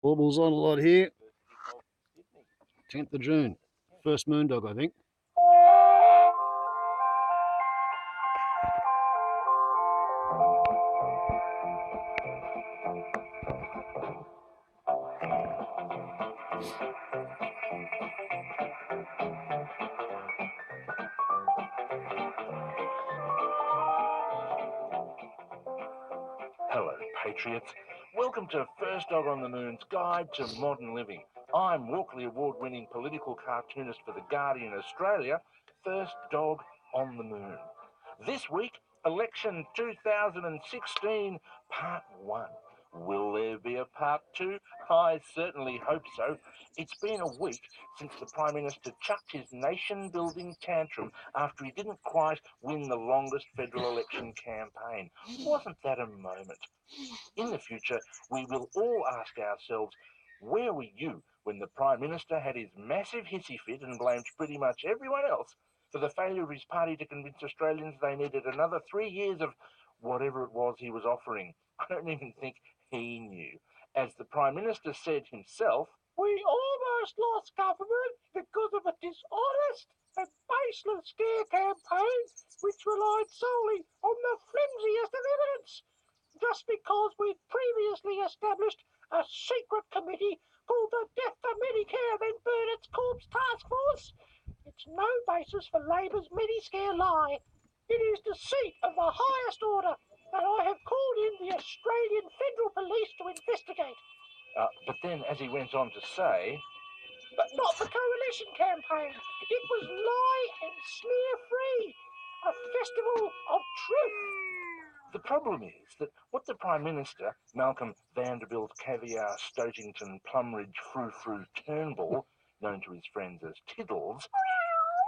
Warbles on a lot here. 10th of June. First Moondog, I think. Hello, Patriots. Welcome to First Dog on the Moon's Guide to Modern Living. I'm Walkley Award-winning political cartoonist for The Guardian Australia, First Dog on the Moon. This week, Election 2016, Part 1. Will there be a Part 2? I certainly hope so. It's been a week since the Prime Minister chucked his nation-building tantrum after he didn't quite win the longest federal election campaign. Wasn't that a moment? In the future, we will all ask ourselves, where were you when the Prime Minister had his massive hissy fit and blamed pretty much everyone else for the failure of his party to convince Australians they needed another 3 years of whatever it was he was offering? I don't even think he knew. As the Prime Minister said himself, "We almost lost government because of a dishonest and baseless scare campaign which relied solely on the flimsiest of evidence. Just because we'd previously established a secret committee called the Death to AmeriKa then burn its corpse task force, it's no basis for Labor's mini-scare lie. It is deceit of the highest order, and I have called in the Australian Federal Police to investigate." But then, as he went on to say, "But not the coalition campaign. It was lie and smear-free. A festival of truth." The problem is that what the Prime Minister, Malcolm Vanderbilt Caviar Stotington Plumridge Frou-Frou Turnbull, known to his friends as Tiddles,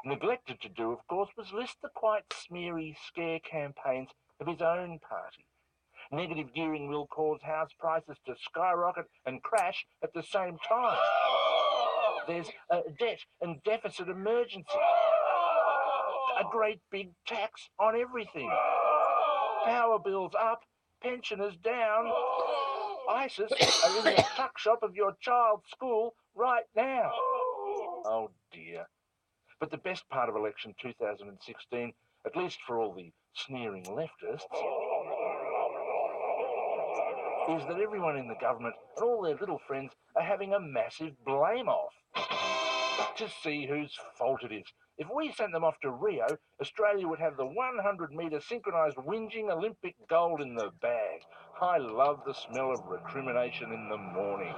neglected to do, of course, was list the quite smeary scare campaigns of his own party. Negative gearing will cause house prices to skyrocket and crash at the same time. There's a debt and deficit emergency. A great big tax on everything. Power bills up, pensioners down. ISIS are in the tuck shop of your child's school right now. Oh dear. But the best part of election 2016, at least for all the sneering leftists, is that everyone in the government and all their little friends are having a massive blame-off to see whose fault it is. If we sent them off to Rio, Australia would have the 100-metre synchronised whinging Olympic gold in the bag. I love the smell of recrimination in the morning.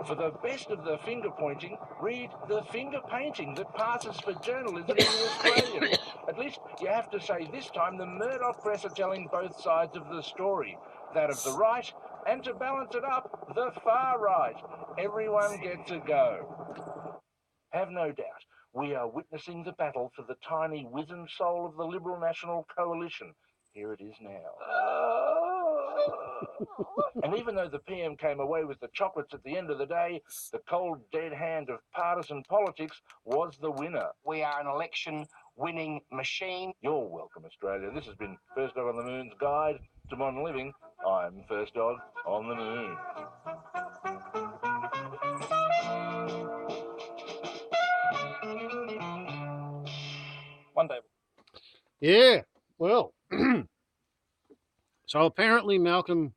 For the best of the finger-pointing, read The Finger Painting that passes for journalism in the Australian. At least you have to say this time the Murdoch press are telling both sides of the story. That of the right, and to balance it up, the far right. Everyone gets a go. Have no doubt, we are witnessing the battle for the tiny wizened soul of the Liberal National Coalition. Here it is now. And even though the PM came away with the chocolates at the end of the day, the cold, dead hand of partisan politics was the winner. We are an election-winning machine. You're welcome, Australia. This has been First Dog on the Moon's Guide to Modern Living. I'm First Dog on the Moon. One day. Yeah, well, so apparently Malcolm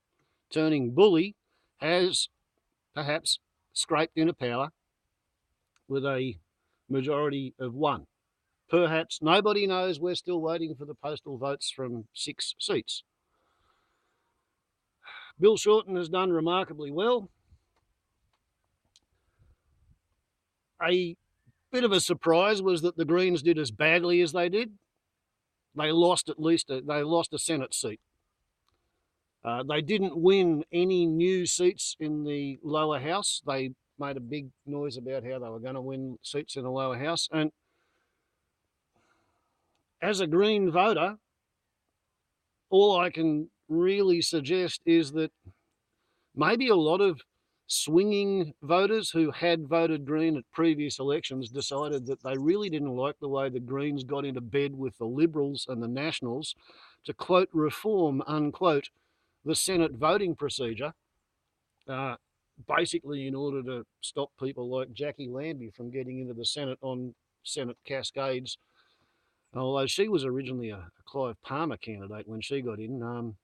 turning bully has perhaps scraped into power with a majority of 1. Perhaps, nobody knows. We're still waiting for the postal votes from 6 seats. Bill Shorten has done remarkably well. A bit of a surprise was that the Greens did as badly as they did. They lost a Senate seat. They didn't win any new seats in the lower house. They made a big noise about how they were going to win seats in the lower house. And as a Green voter, all I can really suggest is that maybe a lot of swinging voters who had voted Green at previous elections decided that they really didn't like the way the Greens got into bed with the Liberals and the Nationals to, quote, reform, unquote, the Senate voting procedure, basically in order to stop people like Jackie Lambie from getting into the Senate on Senate cascades. Although she was originally a Clive Palmer candidate when she got in.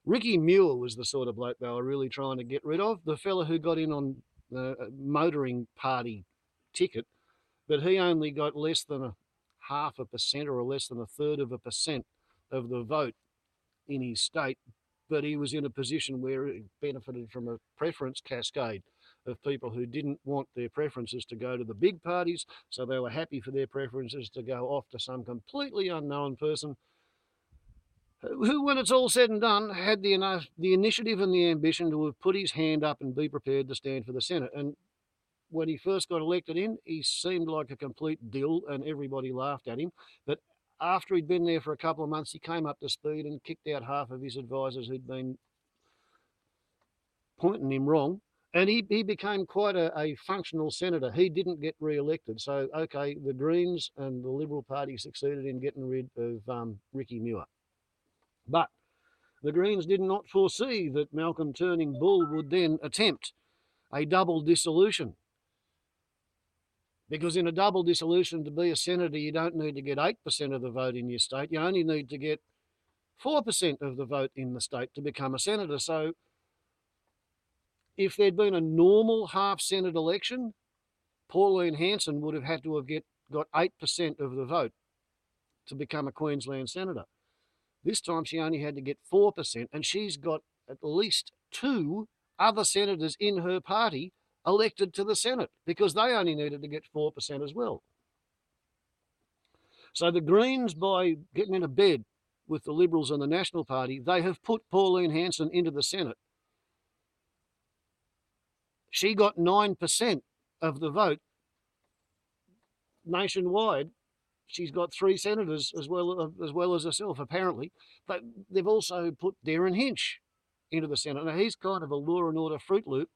Ricky Muir was the sort of bloke they were really trying to get rid of, the fella who got in on the motoring party ticket, but he only got less than a 0.5% or less than 1/3% of the vote in his state, but he was in a position where he benefited from a preference cascade of people who didn't want their preferences to go to the big parties, so they were happy for their preferences to go off to some completely unknown person who, when it's all said and done, had the initiative and the ambition to have put his hand up and be prepared to stand for the Senate. And when he first got elected in, he seemed like a complete dill and everybody laughed at him. But after he'd been there for a couple of months, he came up to speed and kicked out half of his advisors who'd been pointing him wrong. And he became quite a functional senator. He didn't get re-elected. So, okay, the Greens and the Liberal Party succeeded in getting rid of Ricky Muir. But the Greens did not foresee that Malcolm Turning Bull would then attempt a double dissolution. Because in a double dissolution, to be a senator, you don't need to get 8% of the vote in your state. You only need to get 4% of the vote in the state to become a senator. So if there'd been a normal half-Senate election, Pauline Hanson would have had to have got 8% of the vote to become a Queensland senator. This time she only had to get 4%, and she's got at least 2 other senators in her party elected to the Senate because they only needed to get 4% as well. So the Greens, by getting into bed with the Liberals and the National Party, they have put Pauline Hanson into the Senate. She got 9% of the vote nationwide. She's got 3 senators as well as herself, apparently. But they've also put Darren Hinch into the Senate. Now, he's kind of a law and order Fruit Loop.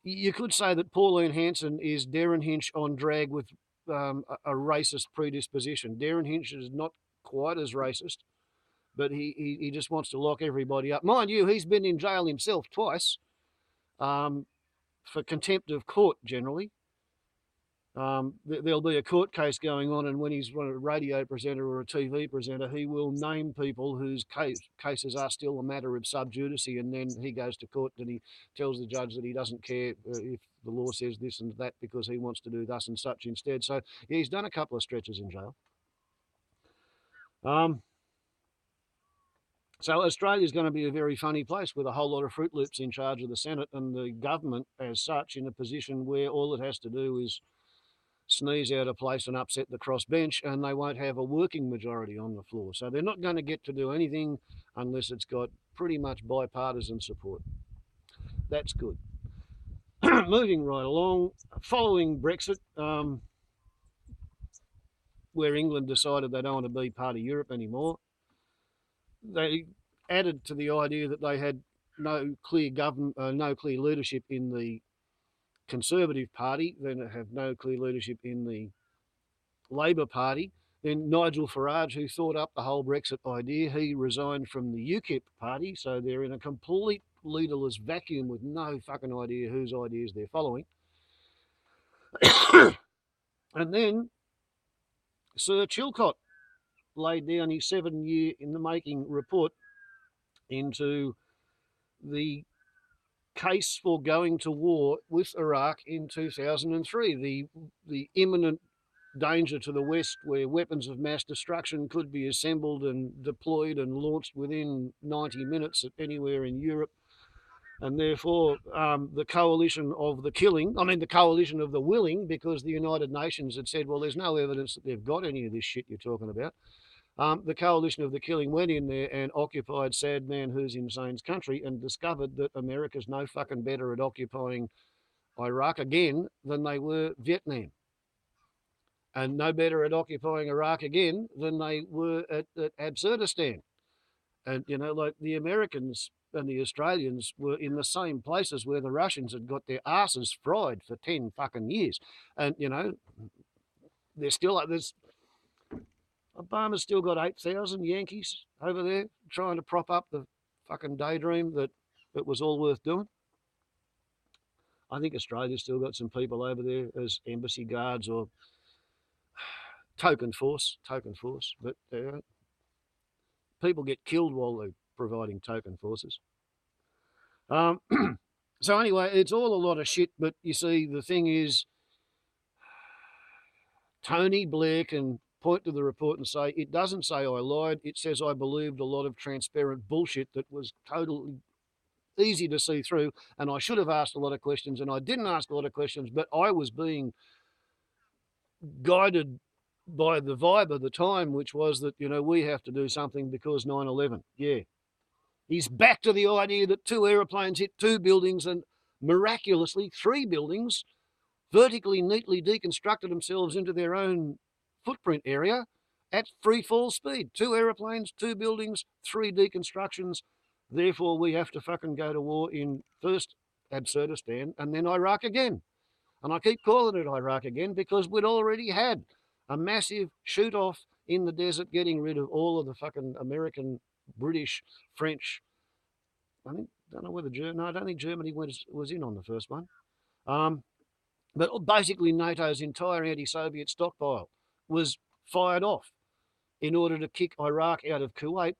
You could say that Pauline Hanson is Darren Hinch on drag with a racist predisposition. Darren Hinch is not quite as racist, but he just wants to lock everybody up. Mind you, he's been in jail himself twice for contempt of court, generally. There'll be a court case going on, and when he's a radio presenter or a TV presenter, he will name people whose cases are still a matter of sub judice, and then he goes to court and he tells the judge that he doesn't care if the law says this and that because he wants to do thus and such instead. So yeah, he's done a couple of stretches in jail. So Australia's going to be a very funny place with a whole lot of Fruit Loops in charge of the Senate and the government as such in a position where all it has to do is sneeze out of place and upset the crossbench, and they won't have a working majority on the floor. So they're not going to get to do anything unless it's got pretty much bipartisan support. That's good. Moving right along, following Brexit, where England decided they don't want to be part of Europe anymore, they added to the idea that they had no clear government, no clear leadership in the Conservative Party, then have no clear leadership in the Labor Party. Then Nigel Farage, who thought up the whole Brexit idea, he resigned from the UKIP party, so they're in a complete leaderless vacuum with no fucking idea whose ideas they're following. And then Sir Chilcot laid down his 7-year in the making report into the case for going to war with Iraq in 2003, the imminent danger to the West where weapons of mass destruction could be assembled and deployed and launched within 90 minutes anywhere in Europe. And therefore, the coalition of the coalition of the willing, because the United Nations had said, well, there's no evidence that they've got any of this shit you're talking about. The coalition of the killing went in there and occupied Sad Man Who's Insane's country and discovered that America's no fucking better at occupying Iraq again than they were Vietnam. And no better at occupying Iraq again than they were at Absurdistan. And, like the Americans and the Australians were in the same places where the Russians had got their asses fried for 10 fucking years. And, they're still like this. Obama's still got 8,000 Yankees over there trying to prop up the fucking daydream that it was all worth doing. I think Australia's still got some people over there as embassy guards or token force. But people get killed while they're providing token forces. Um, so anyway, it's all a lot of shit. But you see, the thing is, Tony Blair can point to the report and say, it doesn't say I lied. It says I believed a lot of transparent bullshit that was totally easy to see through. And I should have asked a lot of questions, and I didn't ask a lot of questions, but I was being guided by the vibe of the time, which was that, we have to do something because 9/11. Yeah. He's back to the idea that 2 aeroplanes hit 2 buildings and miraculously 3 buildings vertically neatly deconstructed themselves into their own footprint area at free fall speed. 2 aeroplanes, 2 buildings, 3 deconstructions. Therefore, we have to fucking go to war in first Absurdistan and then Iraq again. And I keep calling it Iraq again because we'd already had a massive shoot off in the desert, getting rid of all of the fucking American, British, French. I don't know whether Germany. No, I don't think Germany was in on the first one. But basically, NATO's entire anti-Soviet stockpile was fired off in order to kick Iraq out of Kuwait.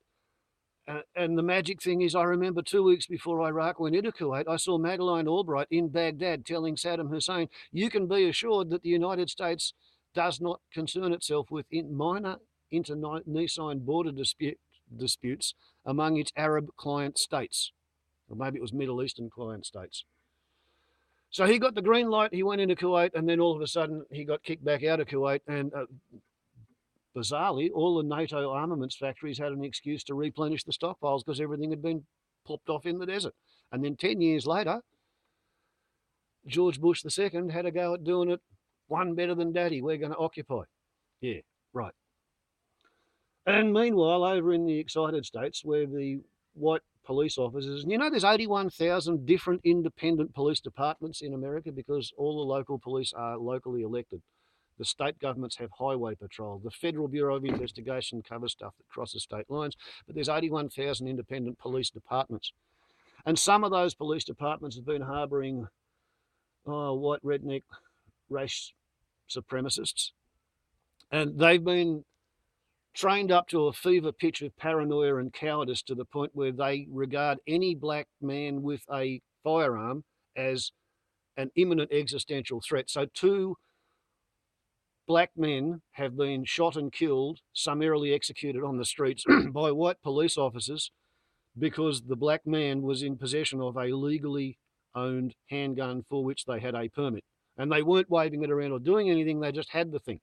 And the magic thing is, I remember 2 weeks before Iraq went into Kuwait, I saw Madeleine Albright in Baghdad telling Saddam Hussein, you can be assured that the United States does not concern itself with minor internecine border disputes among its Arab client states. Or maybe it was Middle Eastern client states. So he got the green light, he went into Kuwait, and then all of a sudden he got kicked back out of Kuwait, and bizarrely, all the NATO armaments factories had an excuse to replenish the stockpiles because everything had been popped off in the desert. And then 10 years later, George Bush II had a go at doing it one better than Daddy. We're going to occupy. Yeah, right. And meanwhile, over in the excited states where the white police officers, there's 81,000 different independent police departments in America because all the local police are locally elected. The state governments have highway patrol. The Federal Bureau of Investigation covers stuff that crosses state lines. But there's 81,000 independent police departments. And some of those police departments have been harbouring white redneck race supremacists. And they've been trained up to a fever pitch of paranoia and cowardice to the point where they regard any black man with a firearm as an imminent existential threat. So 2 black men have been shot and killed, summarily executed on the streets by white police officers because the black man was in possession of a legally owned handgun for which they had a permit. And they weren't waving it around or doing anything, they just had the thing.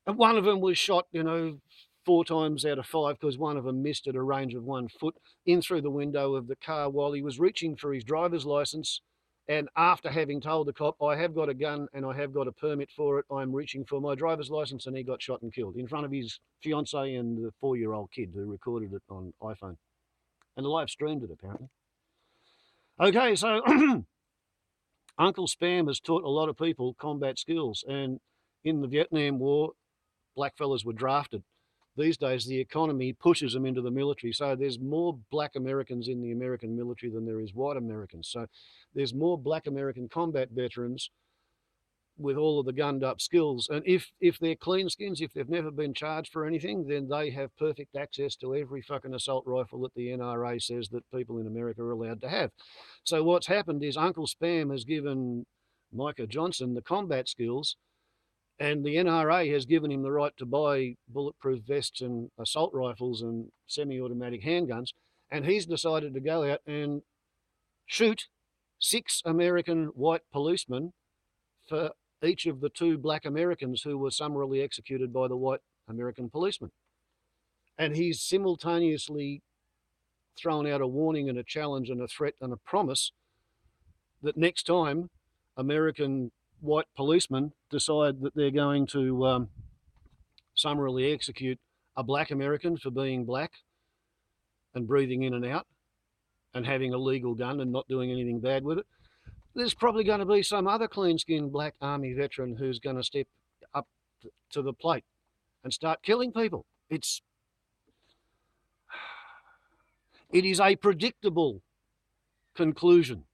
And one of them was shot, 4 times out of 5 because one of them missed at a range of 1 foot in through the window of the car while he was reaching for his driver's license. And after having told the cop, I have got a gun and I have got a permit for it, I'm reaching for my driver's license, and he got shot and killed in front of his fiancée and the 4-year-old kid who recorded it on iPhone. And live streamed it, apparently. Okay, so Uncle Spam has taught a lot of people combat skills. And in the Vietnam War, blackfellas were drafted. These days, the economy pushes them into the military. So there's more black Americans in the American military than there is white Americans. So there's more black American combat veterans with all of the gunned up skills. And if they're clean skins, if they've never been charged for anything, then they have perfect access to every fucking assault rifle that the NRA says that people in America are allowed to have. So what's happened is Uncle Spam has given Micah Johnson the combat skills, and the NRA has given him the right to buy bulletproof vests and assault rifles and semi-automatic handguns. And he's decided to go out and shoot 6 American white policemen for each of the 2 black Americans who were summarily executed by the white American policemen. And he's simultaneously thrown out a warning and a challenge and a threat and a promise that next time American white policemen decide that they're going to summarily execute a black American for being black and breathing in and out and having a legal gun and not doing anything bad with it, there's probably going to be some other clean-skinned black army veteran who's going to step up to the plate and start killing people. It is a predictable conclusion.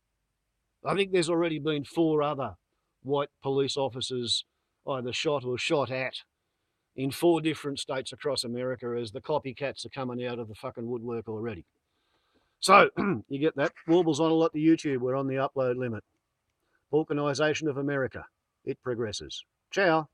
I think there's already been 4 other white police officers either shot or shot at in 4 different states across America as the copycats are coming out of the fucking woodwork already. So, you get that? Warble's on a lot to YouTube. We're on the upload limit. Balkanisation of America. It progresses. Ciao.